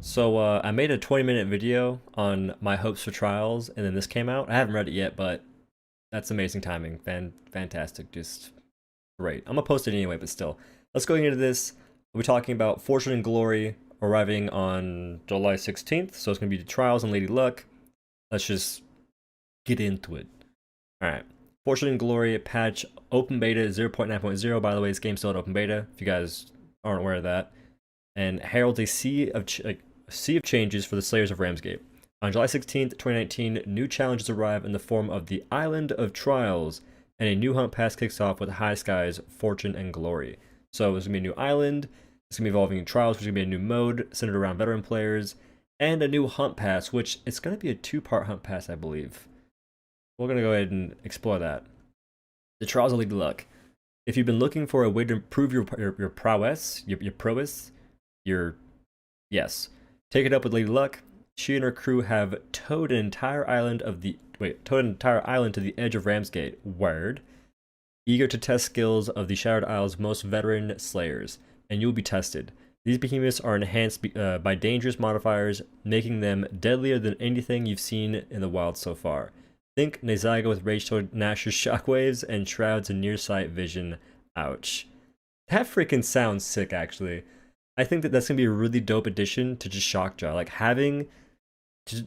So I made a 20-minute video on my hopes for trials, and then this came out. I haven't read it yet, but that's amazing timing. Fantastic, just great. I'm gonna post it anyway, but still. Let's go into this. We're talking about Fortune and Glory arriving on July 16th, so it's gonna be the trials and Lady Luck. Let's just get into it. All right. Fortune and Glory patch open beta 0.9.0. By the way, this game's still at open beta. If you guys aren't aware of that, and heralds a sea of changes for the Slayers of Ramsgate. On July 16th, 2019, new challenges arrive in the form of the Island of Trials, and a new hunt pass kicks off with High Skies, Fortune, and Glory. So there's going to be a new island, it's going to be evolving in Trials, which is going to be a new mode centered around veteran players, and a new hunt pass, which it's going to be a two-part hunt pass, I believe. We're going to go ahead and explore that. The Trials of Lady Luck. If you've been looking for a way to improve your prowess, yes. Take it up with Lady Luck. She and her crew have towed an entire island to the edge of Ramsgate. Word. Eager to test skills of the Shattered Isle's most veteran slayers, and you'll be tested. These behemoths are enhanced by dangerous modifiers, making them deadlier than anything you've seen in the wild so far. Think Nezaga with Rage Toad Nash's shockwaves and Shroud's near-sight vision. Ouch. That freaking sounds sick, actually. I think that's going to be a really dope addition to just Shockjaw. Like,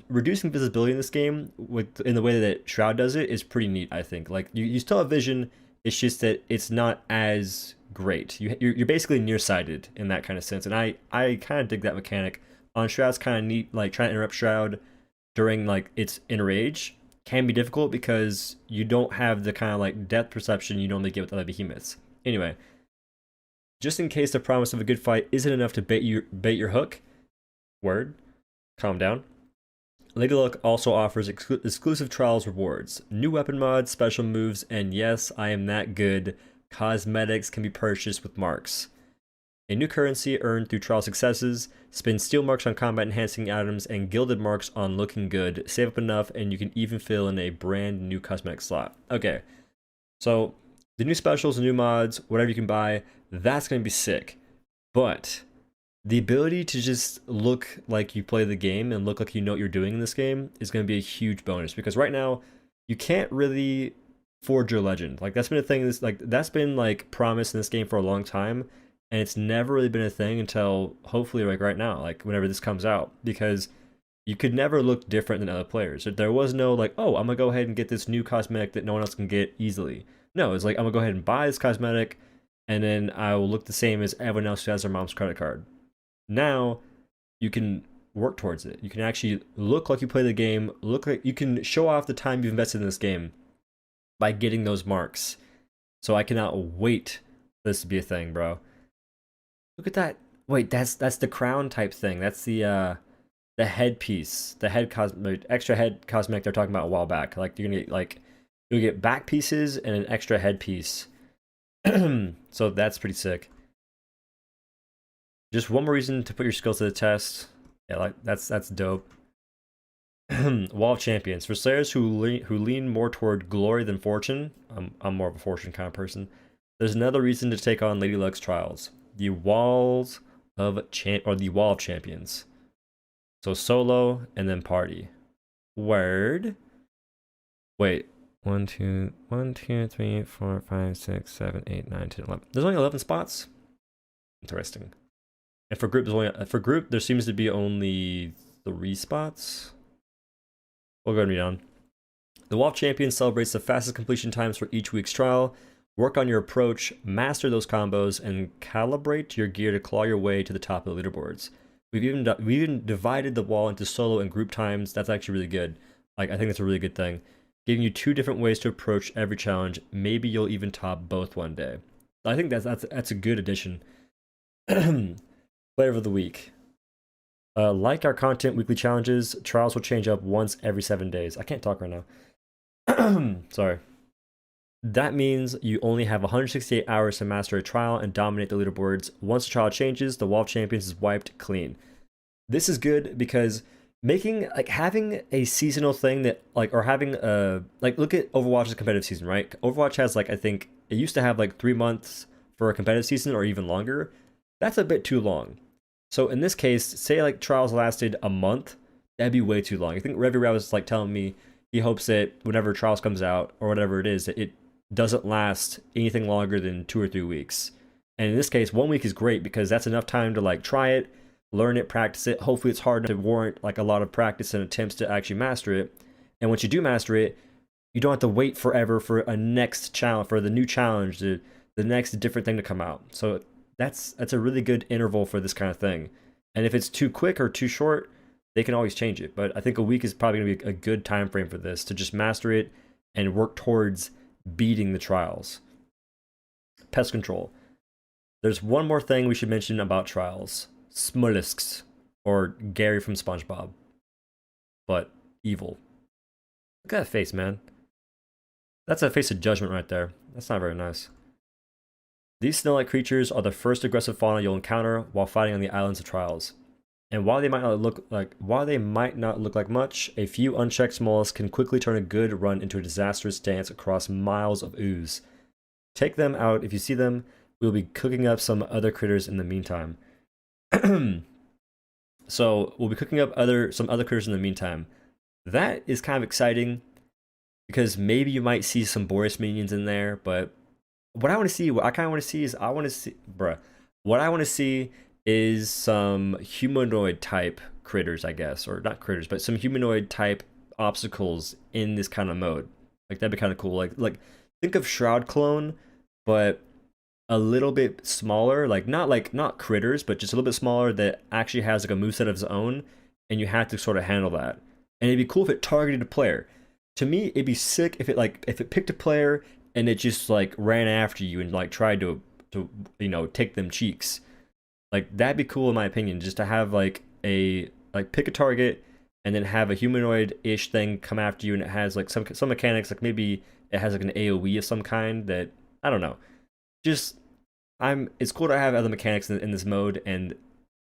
reducing visibility in this game in the way that Shroud does it is pretty neat, I think. Like, you still have vision, it's just that it's not as great. You're basically nearsighted in that kind of sense, and I kind of dig that mechanic. On Shroud's kind of neat, like, trying to interrupt Shroud during, like, its enrage can be difficult because you don't have the kind of, like, depth perception you normally get with other behemoths. Anyway, just in case the promise of a good fight isn't enough to bait your hook. Word. Calm down. Lady Luck also offers exclusive trials rewards, new weapon mods, special moves, and yes, I am that good. Cosmetics can be purchased with marks. A new currency earned through trial successes. Spend steel marks on combat enhancing items and gilded marks on looking good. Save up enough and you can even fill in a brand new cosmetic slot. Okay, so the new specials, the new mods, whatever you can buy, that's going to be sick. But the ability to just look like you play the game and look like you know what you're doing in this game is going to be a huge bonus, because right now you can't really forge your legend. Like, that's been a thing that's been like promised in this game for a long time, and it's never really been a thing until hopefully like right now, like whenever this comes out, because you could never look different than other players. There was no like, oh, I'm gonna go ahead and get this new cosmetic that no one else can get easily. No, it's like, I'm gonna go ahead and buy this cosmetic, and then I will look the same as everyone else who has their mom's credit card. Now, you can work towards it. You can actually look like you play the game, look like you can show off the time you've invested in this game by getting those marks. So I cannot wait for this to be a thing, bro. Look at that. Wait, that's the crown type thing. That's the headpiece, the extra head cosmetic they're talking about a while back. Like, you're gonna get you'll get back pieces and an extra headpiece. So that's pretty sick. Just one more reason to put your skills to the test. Yeah, like that's dope. Wall of Champions. For slayers who lean more toward glory than fortune, I'm more of a fortune kind of person. There's another reason to take on Lady Luck's trials. The Wall of Champions. So solo and then party. Word. Wait. 1, 2, 3, 4, 5, 6, 7, 8, 9, 10, 11. There's only 11 spots. Interesting. And for group, there seems to be only 3 spots. We'll go and read on. The Wall of Champions celebrates the fastest completion times for each week's trial. Work on your approach, master those combos, and calibrate your gear to claw your way to the top of the leaderboards. We've even divided the wall into solo and group times. That's actually really good. Like, I think that's a really good thing. Giving you 2 different ways to approach every challenge. Maybe you'll even top both one day. I think that's a good addition. Flavor of the week. Like our content weekly challenges, trials will change up once every 7 days. I can't talk right now. Sorry. That means you only have 168 hours to master a trial and dominate the leaderboards. Once the trial changes, the Wall of Champions is wiped clean. This is good because having a seasonal thing that or having look at Overwatch's competitive season, right? Overwatch has I think it used to have 3 months for a competitive season or even longer. That's a bit too long. So in this case, say like trials lasted a month, that'd be way too long. I think Revi was like telling me he hopes that whenever trials comes out or whatever it is, that it doesn't last anything longer than 2 or 3 weeks. And in this case, 1 week is great because that's enough time to like try it, learn it, practice it. Hopefully it's hard to warrant like a lot of practice and attempts to actually master it. And once you do master it, you don't have to wait forever for a next challenge, for the new challenge, the next different thing to come out. So that's a really good interval for this kind of thing. And if it's too quick or too short, they can always change it. But I think a week is probably going to be a good time frame for this to just master it and work towards beating the trials. Pest control. There's one more thing we should mention about trials. Smollusks, or Gary from SpongeBob, but evil. Look at that face, man. That's a face of judgment right there. That's not very nice. These snow-like creatures are the first aggressive fauna you'll encounter while fighting on the islands of trials. And while they might not look like much, a few unchecked mollusks can quickly turn a good run into a disastrous dance across miles of ooze. Take them out if you see them. We'll be cooking up some other critters in the meantime. So we'll be cooking up some other critters in the meantime. That is kind of exciting because maybe you might see some Boris minions in there, but what I want to see, what I kind of want to see is some humanoid type critters, I guess, or not critters, but some humanoid type obstacles in this kind of mode. Like that'd be kind of cool. Like think of Shroud clone, but a little bit smaller, not critters, but just a little bit smaller that actually has like a moveset of its own, and you have to sort of handle that. And it'd be cool if it targeted a player. To me, it'd be sick if it picked a player and it just like ran after you and like tried to take them cheeks. Like that'd be cool in my opinion, just to have pick a target and then have a humanoid-ish thing come after you, and it has like some mechanics, like maybe it has like an AoE of some kind that I don't know. It's cool to have other mechanics in this mode, and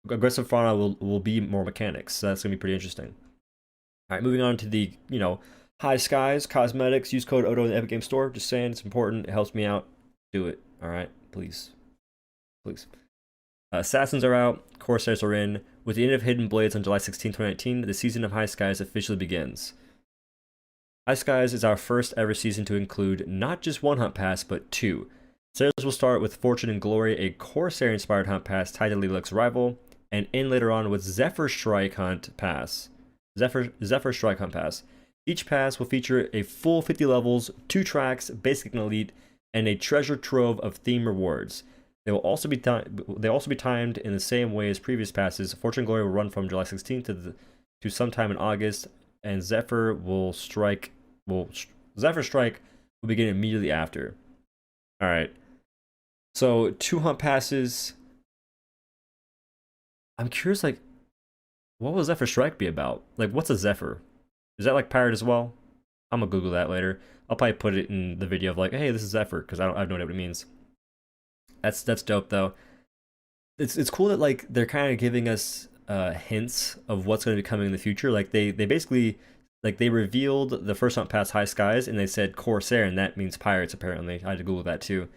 aggressive fauna will be more mechanics, so that's gonna be pretty interesting. All right, moving on to the High Skies cosmetics. Use code Odo in the Epic Game Store. Just saying, it's important. It helps me out. Do it. All right, please. Assassins are out. Corsairs are in. With the end of Hidden Blades on July 16, 2019, the season of High Skies officially begins. High Skies is our first ever season to include not just one hunt pass, but two. Sales will start with Fortune and Glory, a Corsair-inspired hunt pass tied to Lilacs' Rival, and end later on with Zephyr Strike Hunt Pass. Zephyr Strike Hunt Pass. Each pass will feature a full 50 levels, 2 tracks, basic and elite, and a treasure trove of theme rewards. They will also be timed in the same way as previous passes. Fortune and Glory will run from July 16th to sometime in August, and Zephyr Strike will begin immediately after. All right. So 2 hunt passes. I'm curious, like, what will Zephyr Strike be about? Like, what's a Zephyr? Is that like pirate as well? I'm gonna Google that later. I'll probably put it in the video of like, hey, this is Zephyr, because I have no idea what it means. That's dope though. It's cool that like they're kind of giving us hints of what's going to be coming in the future. Like they basically they revealed the first hunt pass High Skies, and they said Corsair, and that means pirates apparently. I had to Google that too.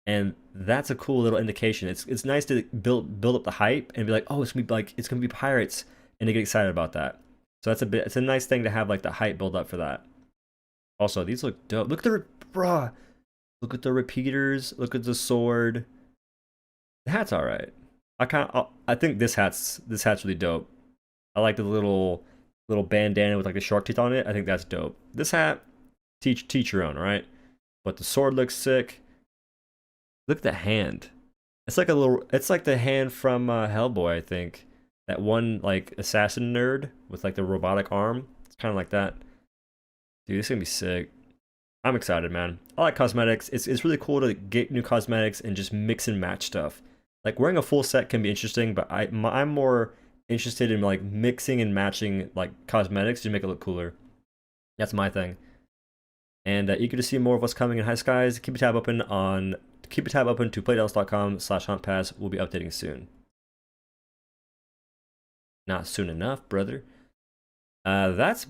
And that's a cool little indication. It's nice to build up the hype and be like, oh, it's gonna be pirates, and they get excited about that. So it's a nice thing to have like the hype build up for that. Also, these look dope. Look at the repeaters. Look at the sword. The hat's all right. I think this hat's really dope. I like the little bandana with like the shark teeth on it. I think that's dope. This hat, teach your own, all right? But the sword looks sick. Look at the hand. It's like the hand from Hellboy, I think. That one like assassin nerd with like the robotic arm. It's kind of like that. Dude, this is gonna be sick. I'm excited, man. I like cosmetics. It's really cool to get new cosmetics and just mix and match stuff. Like wearing a full set can be interesting, but I'm more interested in like mixing and matching like cosmetics to make it look cooler. That's my thing. And eager to see more of what's coming in High Skies. Keep a tab open to playdalis.com/huntpass. We'll be updating soon. Not soon enough, brother. That's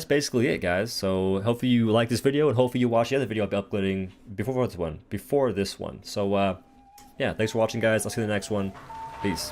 basically it, guys. So hopefully you like this video, and hopefully you watch the other video I'll be uploading before this one. So yeah, thanks for watching, guys. I'll see you in the next one. Peace.